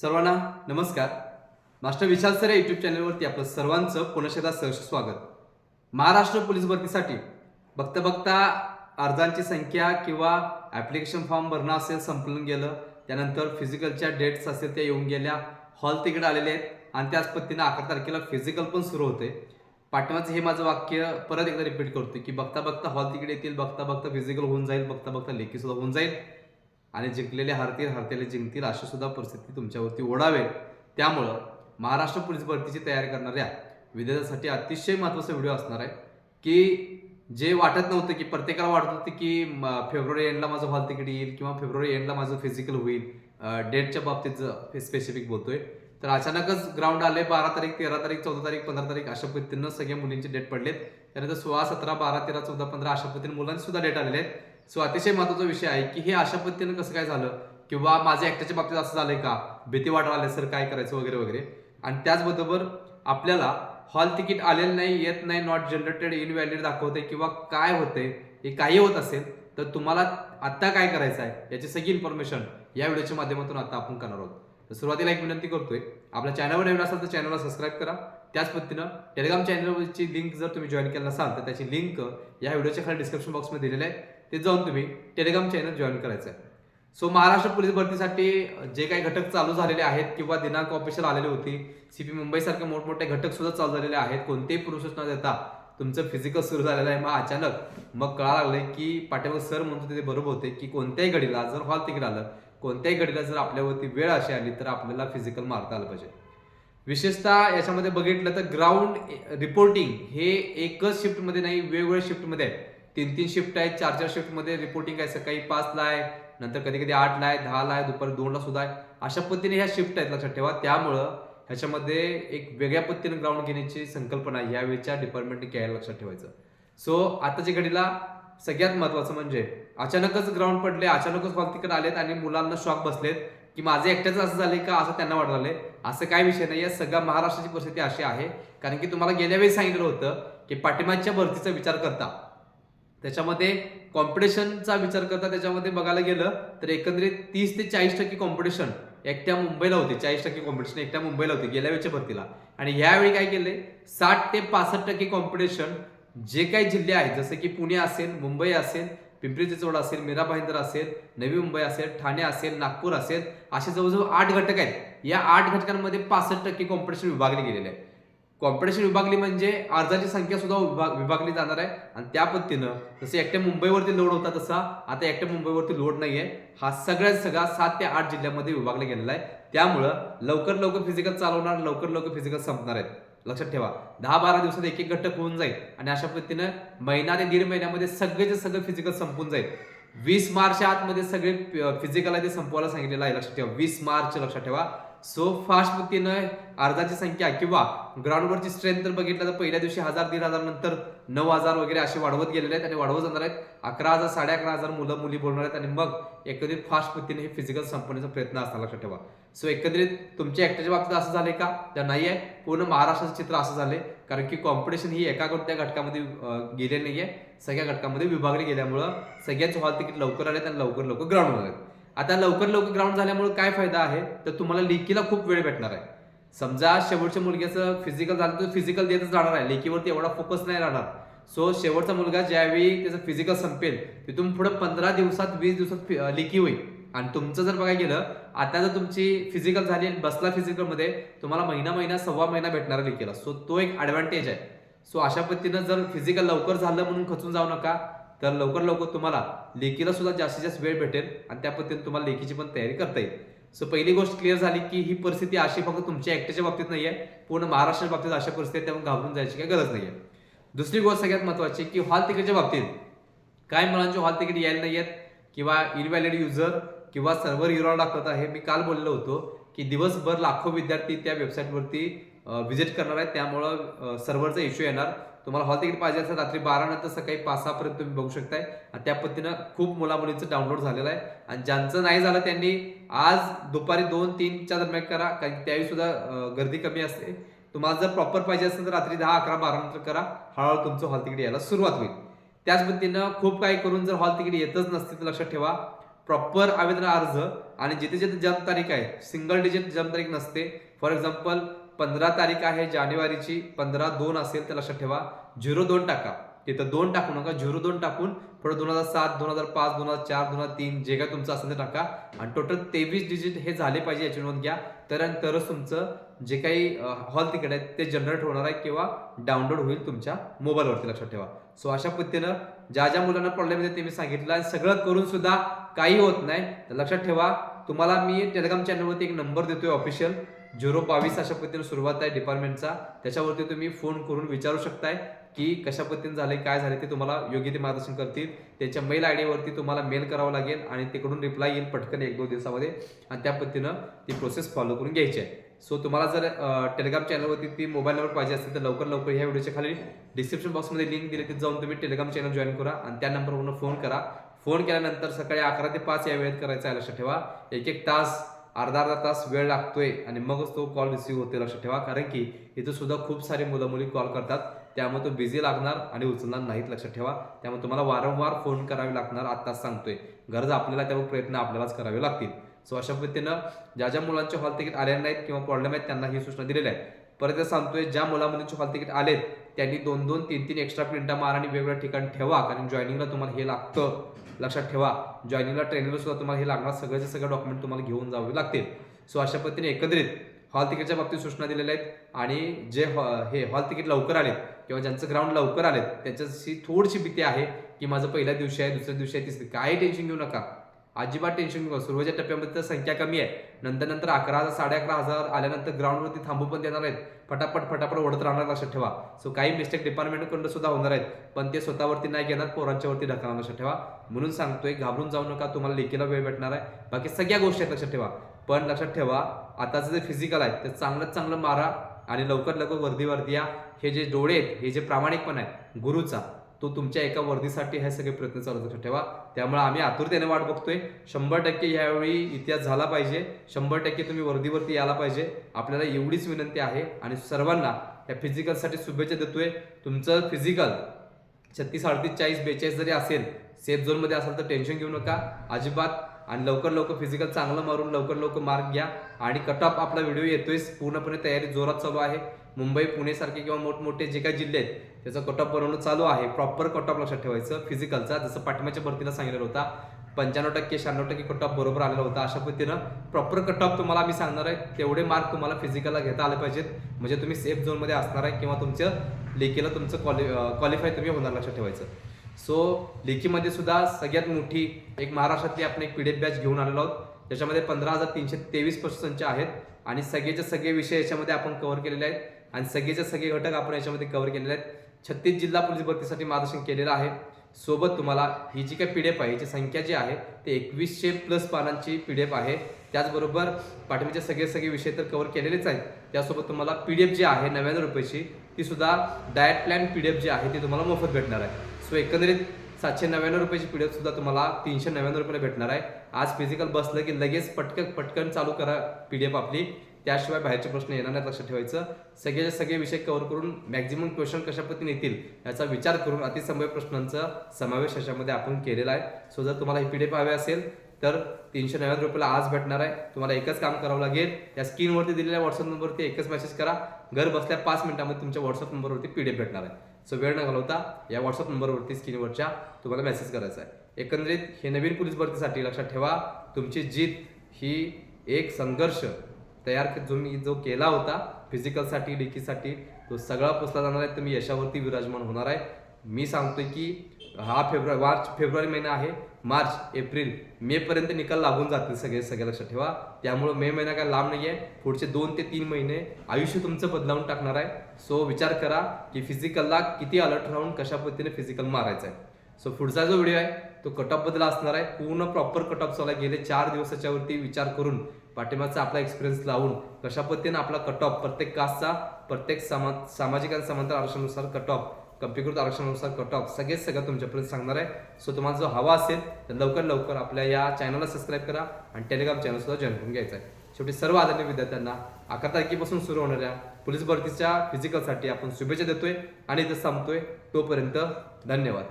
सर्वांना नमस्कार. मास्टर विशाल सर या यूट्यूब चॅनलवरती आपलं सर्वांचं पुन्हा एकदा सहर्ष स्वागत. महाराष्ट्र पोलीस भरतीसाठी बघता बघता अर्जांची संख्या किंवा ॲप्लिकेशन फॉर्म भरणं असेल संपलं गेलं. त्यानंतर फिजिकलच्या डेट्स असेल त्या येऊन गेल्या, हॉल तिकीट आलेले आहेत आणि त्याच पद्धतीनं 11 तारखेला फिजिकल पण सुरू होते. पाठीमागचं हे माझं वाक्य परत एकदा रिपीट करतो की बघता बघता हॉल तिकीट येतील, बघता बघता फिजिकल होऊन जाईल, बघता बघता लेखी सुद्धा होऊन जाईल आणि जिंकलेले हारतील, हारतेले जिंकतील अशी सुद्धा परिस्थिती तुमच्यावरती ओढावेल. त्यामुळं महाराष्ट्र पोलीस भरतीची तयारी करणाऱ्या विद्यार्थ्यांसाठी अतिशय महत्त्वाचा व्हिडिओ असणार आहे की जे वाटत नव्हतं की प्रत्येकाला वाटत होतं की फेब्रुवारी एंडला माझं हॉल तिकीट येईल किंवा फेब्रुवारी एंडला माझं फिजिकल होईल. डेटच्या बाबतीत स्पेसिफिक बोलतोय तर अचानकच ग्राउंड आले. 12 तारीख, 13 तारीख, 14 तारीख, 15 तारीख अशा पद्धतीनं सगळ्या मुलींचे डेट पडलेत. त्यानंतर 16, 17, 12, 13, 14, 15 अशा पद्धतीने मुलांचे सुद्धा डेट आलेले आहेत. सो अतिशय महत्त्वाचा विषय आहे की हे अशा पद्धतीनं कसं काय झालं किंवा माझ्या एकट्याच्या बाबतीत असं झालंय का, भीती वाटायला सर काय करायचं वगैरे वगैरे. आणि त्याचबरोबर आपल्याला हॉल तिकीट आलेलं नाही, येत नाही, नॉट जनरेटेड, इनव्हॅलिड दाखवते किंवा काय होते हे काही होत असेल तर तुम्हाला आत्ता काय करायचं आहे याची सगळी इन्फॉर्मेशन या व्हिडिओच्या माध्यमातून आता आपण करणार आहोत. तर सुरुवातीला एक विनंती करतोय, आपल्या चॅनलवर नवीन असाल तर चॅनलला सबस्क्राईब करा. त्याच पद्धतीनं टेलिग्राम चॅनलवरची लिंक जर तुम्ही जॉईन केला नसाल तर त्याची लिंक या व्हिडिओच्या खाली डिस्क्रिप्शन बॉक्समध्ये दिलेली आहे. ते जाऊन तुम्ही टेलिग्राम चॅनल जॉईन करायचं आहे. सो महाराष्ट्र पोलीस भरतीसाठी जे काही घटक चालू झालेले आहेत किंवा दिनांक ऑफिशियल आलेली होती, सीपी मुंबई सारखे मोठमोठे घटक सुद्धा चालू झालेले आहेत. कोणतेही प्रोसेस न देता तुमचं फिजिकल सुरू झालेलं आहे. मग अचानक मग कळायला लागलंय की पाठीमागे सर म्हणतो ते बरोबर होते की कोणत्याही घडीला जर हॉल तिकीट आलं, कोणत्याही घडीला जर आपल्यावरती वेळ अशी आली तर आपल्याला फिजिकल मारता आलं पाहिजे. विशेषतः याच्यामध्ये बघितलं तर ग्राउंड रिपोर्टिंग हे एकच शिफ्टमध्ये नाही, वेगवेगळ्या शिफ्टमध्ये आहे. 3 शिफ्ट आहेत, 4 शिफ्टमध्ये रिपोर्टिंग आहे. सकाळी 5ला आहे, नंतर कधी कधी 8ला आहे, 10ला आहे, दुपारी 2ला सुद्धा आहे. अशा पद्धतीने ह्या शिफ्ट आहेत, लक्षात ठेवा. त्यामुळं ह्याच्यामध्ये एक वेगळ्या पद्धतीने ग्राउंड घेण्याची संकल्पना यावेळीच्या डिपार्टमेंटने घ्यायला लक्षात ठेवायचं. सो आताच्या घडीला सगळ्यात महत्वाचं म्हणजे अचानकच ग्राउंड पडले, अचानकच हॉल तिकीट आलेत आणि मुलांना शॉक बसलेत की माझं एकट्याच असं झालंय का, असं त्यांना वाटलं. असं काय विषय नाही आहे. सगळ्या महाराष्ट्राची परिस्थिती अशी आहे कारण की तुम्हाला गेल्या वेळी सांगितलं होतं की पाठिंबाच्या भरतीचा विचार करता, त्याच्यामध्ये कॉम्पिटिशनचा विचार करता त्याच्यामध्ये बघायला गेलं तर एकंदरीत 30 ते 40% कॉम्पिटिशन एकट्या मुंबईला होती. 40% कॉम्पिटिशन एकट्या मुंबईला होती गेल्या वेळच्या भरतीला. आणि यावेळी काय केले, 60 ते 65% कॉम्पिटिशन जे काही जिल्हे आहेत जसे की पुणे असेल, मुंबई असेल, पिंपरी चिंचवड असेल, मीरा भाईंदर असेल, नवी मुंबई असेल, ठाणे असेल, नागपूर असेल, असे जवळजवळ 8 घटक आहेत. या 8 घटकांमध्ये 65% कॉम्पिटिशन विभागले गेलेले आहे. कॉम्पिटिशन विभागली म्हणजे अर्जाची संख्या सुद्धा विभागली जाणार आहे. आणि त्या पद्धतीनं जसं एकट्या मुंबईवरती लोड होता तसा आता एकट्या मुंबईवरती लोड नाहीये. हा सगळा 7 ते 8 जिल्ह्यामध्ये विभागला गेलेला आहे. त्यामुळं लवकर फिजिकल चालवणार, लवकर फिजिकल संपणार आहेत. लक्षात ठेवा, 10-12 दिवसात एक घटक होऊन जाईल आणि अशा पद्धतीनं महिना ते 1.5 महिन्यामध्ये सगळं फिजिकल संपून जाईल. 20 मार्चच्या आतमध्ये सगळे फिजिकल आहे ते संपवायला सांगितलेलं आहे. लक्षात ठेवा, 20 मार्च लक्षात ठेवा. सो फास्ट पद्धतीनं अर्जाची संख्या किंवा ग्राउंडवरची स्ट्रेंथ तर बघितलं तर पहिल्या दिवशी 1000-1500 नंतर 9000 वगैरे असे वाढवत गेलेले आहेत आणि वाढवत जाणार आहेत. 11,000 11,500 मुलं मुली बोलणार आहेत आणि मग एकंदरीत फास्ट पद्धतीने हे फिजिकल संपवण्याचा प्रयत्न असणार, लक्षात ठेवा. सो एकंदरीत तुमच्या एकट्याच्या बाबतीत असं झालंय का, तर नाही आहे. पूर्ण महाराष्ट्राचं चित्र असं झालंय कारण की कॉम्पिटिशन ही एका कोणत्या घटकामध्ये गेले नाहीये, सगळ्या घटकामध्ये विभागले गेल्यामुळं सगळ्यांचे हॉल तिकीट लवकर आलेत आणि लवकर ग्राउंड आलेत. आता लवकर ग्राउंड झाल्यामुळे काय फायदा आहे तर तुम्हाला लेखीला खूप वेळ भेटणार आहे. समजा शेवटच्या मुलग्याचं फिजिकल झालं तर फिजिकल देतच राहणार आहे, लेखीवरती एवढा फोकस नाही राहणार. सो शेवटचा मुलगा ज्यावेळी त्याचं फिजिकल संपेल तिथून पुढे 15 दिवसात 20 दिवसात लेखी होईल. आणि तुमचं जर बघायला गेलं आता जर तुमची फिजिकल झाली बसला फिजिकलमध्ये तुम्हाला महिना सव्वा महिना भेटणार लेखीला. सो तो एक ऍडव्हान्टेज आहे. सो अशा पद्धतीनं जर फिजिकल लवकर झालं म्हणून खचून जाऊ नका, तर लवकर तुम्हाला लेखीला सुद्धा जास्तीत जास्त वेळ भेटेल आणि त्या पद्धतीने तुम्हाला लेखीची पण तयारी करता येईल. सो पहिली गोष्ट क्लिअर झाली की ही परिस्थिती अशी फक्त तुमच्या एकट्याच्या बाबतीत नाहीये, पूर्ण महाराष्ट्राच्या बाबतीत अशा परिस्थिती, त्यामुळे घाबरून जायची काही गरज नाहीये. दुसरी गोष्ट सगळ्यात महत्वाची की हॉल तिकीटच्या बाबतीत काय मुलांचे हॉल तिकीट यायला नाहीयेत किंवा इनव्हॅलिड युजर किंवा सर्व्हर एरर दाखवत आहे. मी काल बोललो होतो की दिवसभर लाखो विद्यार्थी त्या वेबसाईटवरती व्हिजिट करणार आहेत, त्यामुळं सर्व्हरचा इश्यू येणार. तुम्हाला हॉल तिकीट पाहिजे असेल रात्री 12 नंतर सकाळी 5-6 पर्यंत तुम्ही बघू शकताय. आणि त्या पद्धतीनं खूप मुलींचं डाउनलोड झालेलं आहे. आणि ज्यांचं नाही झालं त्यांनी आज दुपारी 2-3च्या दरम्यान करा, कारण त्यावेळी सुद्धा गर्दी कमी असते. तुम्हाला जर प्रॉपर पाहिजे असेल तर रात्री 10, 11, 12 नंतर करा, हळूहळू तुमचं हॉल तिकीट यायला सुरुवात होईल. त्याच पद्धतीनं खूप काही करून जर हॉल तिकीट येतच नसते तर लक्षात ठेवा, प्रॉपर आवेदन अर्ज आणि जिथे जिथे जन्मतारीख आहे सिंगल डिजिट जन्मतारीख नसते. फॉर एक्झाम्पल 15 तारीख आहे जानेवारीची, 15/2 असेल तर लक्षात ठेवा 02 टाका. तिथं 2 टाकू नका, 02 टाकून पुढे 2007, 2005, 2004, 2003 जे काय तुमचं असेल ते टाका आणि टोटल 23 डिजिट हे झाले पाहिजे याची नोंद घ्या. तरच तुमचं जे काही हॉल तिकीट आहे ते जनरेट होणार आहे किंवा डाउनलोड होईल तुमच्या मोबाईलवरती. लक्षात ठेवा. सो अशा पद्धतीनं ज्या ज्या मुलांना प्रॉब्लेम येते ते मी सांगितलं आणि सगळं करून सुद्धा काही होत नाही तर लक्षात ठेवा तुम्हाला मी टेलिग्राम चॅनलवरती एक नंबर देतोय ऑफिशियल 022 अशा पद्धतीने सुरुवात आहे डिपार्टमेंटचा. त्याच्यावरती तुम्ही फोन करून विचारू शकताय की कशा पद्धतीने झाले काय झाले ते तुम्हाला योग्य ते मार्गदर्शन करतील. त्यांच्या मेल आय डीवरती तुम्हाला मेल करावं लागेल आणि तिकडून रिप्लाय येईल पटकन 1-2 दिवसामध्ये आणि त्या पद्धतीनं ती प्रोसेस फॉलो करून घ्यायची आहे. सो तुम्हाला जर टेलिग्राम चॅनलवरती ती मोबाईल नंबर पाहिजे असेल तर लवकर ह्या व्हिडिओच्या खाली डिस्क्रिप्शन बॉक्समध्ये लिंक दिली तिथे जाऊन तुम्ही टेलिग्राम चॅनल जॉईन करा आणि त्या नंबरवरून फोन करा. फोन केल्यानंतर सकाळी 11 ते 5 या वेळेत करायचा आहे. लक्षात ठेवा 1-1 तास अर्धा तास वेळ लागतोय आणि मगच तो कॉल रिसिव्ह होते. लक्षात ठेवा कारण की इथं सुद्धा खूप सारे मुलं मुली कॉल करतात त्यामुळे तो बिझी लागणार आणि उचलणार नाहीत. लक्षात ठेवा त्यामुळे तुम्हाला वारंवार फोन करावे लागणार. आत्ताच सांगतोय गरज आपल्याला त्यावर प्रयत्न आपल्यालाच करावे लागतील. सो अशा पद्धतीनं ज्या मुलांचे हॉल तिकीट आले नाहीत किंवा प्रॉब्लेम आहेत त्यांना ही सूचना दिलेली आहे. परत सांगतोय ज्या मुलांचे हॉल तिकीट आलेत त्यांनी 2-2, 3-3 एक्स्ट्रा प्रिंटा मारा आणि वेगवेगळ्या ठिकाणी ठेवा कारण जॉईनिंगला तुम्हाला हे लागतं. लक्षात ठेवा जॉईनिंगला ट्रेनिंगला सुद्धा तुम्हाला हे लागणार सगळे डॉक्युमेंट तुम्हाला घेऊन जावे लागतील. सो अशा पद्धतीने एकत्रित हॉल तिकीटच्या बाबतीत सूचना दिलेल्या आहेत आणि जे हे हॉल तिकीट लवकर आलेत किंवा ज्यांचं ग्राउंड लवकर आलेत त्यांच्याशी थोडीशी भीती आहे की माझं पहिल्या दिवशी आहे, दुसऱ्या दिवशी आहे, तिसरी काही टेन्शन घेऊ नका. अजिबात टेन्शन घेऊ नका. सुरुवातीच्या टप्प्यामध्ये तर संख्या कमी आहे. नंतर 11,000 11,500 आल्यानंतर ग्राउंडवरती थांबू पण देणार आहेत. फटाफट ओढत राहणार. लक्षात ठेवा. सो काही मिस्टेक डिपार्टमेंटकडून सुद्धा होणार आहेत पण ते स्वतःवरती नाही घेणार पोरांच्यावरती ढकलणार. लक्षात ठेवा. म्हणून सांगतोय घाबरून जाऊ नका. तुम्हाला लेखीला वेळ भेटणार आहे. बाकी सगळ्या गोष्टी आहेत. लक्षात ठेवा. पण लक्षात ठेवा आताचं जे फिजिकल आहे ते चांगलं मारा आणि लवकर वर्दी या. हे जे डोळे आहेत हे जे प्रामाणिकपणा आहे गुरुचा तो तुमच्या एका वर्दीसाठी हे सगळे प्रयत्न चालू. लक्षात ठेवा. त्यामुळे आम्ही आतुरतेने वाट बघतोय. 100% यावेळी इतिहास झाला पाहिजे. 100% तुम्ही वर्दीवरती यायला पाहिजे. आपल्याला एवढीच विनंती आहे आणि सर्वांना या फिजिकलसाठी शुभेच्छा देतोय. तुमचं फिजिकल 36, 38, 40, 42 जरी असेल सेफ झोनमध्ये असेल तर टेन्शन घेऊ नका अजिबात आणि लवकर फिजिकल चांगलं मारून लवकर मार्क घ्या आणि कट ऑफ आपला व्हिडिओ येतोय. पूर्णपणे तयारी जोरात चालू आहे. मुंबई पुणे सारखे किंवा मोठमोठे जे काही जिल्हे आहेत त्याचा कट ऑफ बनवणं चालू आहे. प्रॉपर कट ऑफ लक्षात ठेवायचं फिजिकलचा जसं पाठिंबाच्या भरतीला सांगितलेला होता 95%, 96% कट ऑफ बरोबर आलेला होता. अशा पद्धतीनं प्रॉपर कट ऑफ तुम्हाला मी सांगणार आहे. तेवढे मार्क तुम्हाला फिजिकलला घेता आले पाहिजेत म्हणजे तुम्ही सेफ झोनमध्ये असणार आहे किंवा तुमच्या लेखीला तुमचं क्वालिफाय तुम्ही होणार. लक्षात ठेवायचं. सो लेखीमध्ये सुद्धा सगळ्यात मोठी एक महाराष्ट्रातली आपण एक PDF बॅच घेऊन आलेलो आहोत. त्याच्यामध्ये 15,323 प्रश्न आहेत आणि सगळेचे सगळे विषय याच्यामध्ये आपण कव्हर केलेले आहेत आणि सगळेचे सगळे घटक आपण याच्यामध्ये कव्हर केलेले आहेत. 36 जिल्हा पोलीस भरतीसाठी मार्गदर्शन केलेलं आहे. सोबत तुम्हाला ही जी काही PDF आहे याची संख्या जी आहे ते 2100+ पानांची PDF आहे. त्याचबरोबर पाठीमागचे सगळे विषय तर कव्हर केलेलेच आहेत. त्यासोबत तुम्हाला PDF जी आहे 99 रुपयाची ती सुद्धा डायट प्लॅन PDF जी आहे ती तुम्हाला मोफत भेटणार आहे. सो एकंदरीत 799 रुपयाची PDF सुद्धा तुम्हाला 399 रुपयाला भेटणार आहे. आज फिजिकल बसलं की लगेच पटकन चालू करा PDF आपली. त्याशिवाय बाहेरचे प्रश्न येणार नाहीत. लक्षात ठेवायचं. सगळे विषय कव्हर करून मॅक्झिमम क्वेश्चन कशा पद्धतीने येतील याचा विचार करून अतिसंभाव्य प्रश्नांचा समावेश याच्यामध्ये आपण केलेला आहे. सो जर तुम्हाला ही PDF हवी असेल तर 399 रुपयाला आज भेटणार आहे. तुम्हाला एकच काम करावं लागेल. या स्क्रीनवरती दिलेल्या व्हॉट्सअप नंबरवरती एकच मेसेज करा. घर बसल्या 5 मिनिटांमध्ये तुमच्या व्हॉट्सअप नंबरवरती PDF भेटणार आहे. सो वेळ न घालवता या व्हॉट्सअप नंबरवरती स्क्रीनवरच्या तुम्हाला मेसेज करायचा आहे. एकंदरीत हे नवीन पोलीस भरतीसाठी लक्षात ठेवा तुमची जीत ही एक संघर्ष तयार जो केला होता फिजिकलसाठी लेखीसाठी तो सगळा पुसला जाणार आहे. तुम्ही यशावरती विराजमान होणार आहे. मी सांगतोय की हा फेब्रुवारी महिना आहे. मार्च, एप्रिल, मे पर्यंत निकाल लागून जातील सगळे लक्षात ठेवा. त्यामुळे मे महिना काय लांब नाहीये. पुढचे 2 ते 3 महिने आयुष्य तुमचं बदलावून टाकणार आहे. सो विचार करा की फिजिकलला किती अलर्ट राहून कशा पद्धतीने फिजिकल मारायचं आहे. सो पुढचा जो व्हिडिओ आहे तो कट ऑफ बद्दल असणार आहे. पूर्ण प्रॉपर कट ऑफ चालू आहे. गेले 4 दिवसाच्यावरती विचार करून पाठिंबाचा आपला एक्सपिरियन्स लावून कशा पद्धतीने आपला कट ऑफ प्रत्येक कास्टचा प्रत्येक सामाजिक आणि समांतर आरक्षणानुसार कट ऑफ कम्प्युटर आरक्षणानुसार कट ऑफ सगळं तुमच्यापर्यंत सांगणार आहे. सो तुम्हाला जो हवा असेल तर लवकर आपल्या या चॅनलला सबस्क्राईब करा आणि टेलिग्राम चॅनल सुद्धा जॉईन करून घ्यायचा आहे. शेवटी सर्व आदरणीय विद्यार्थ्यांना 11 तारखेपासून सुरू होणाऱ्या पोलीस भरतीच्या फिजिकलसाठी आपण शुभेच्छा देतोय आणि इथं थांबतोय. तोपर्यंत धन्यवाद.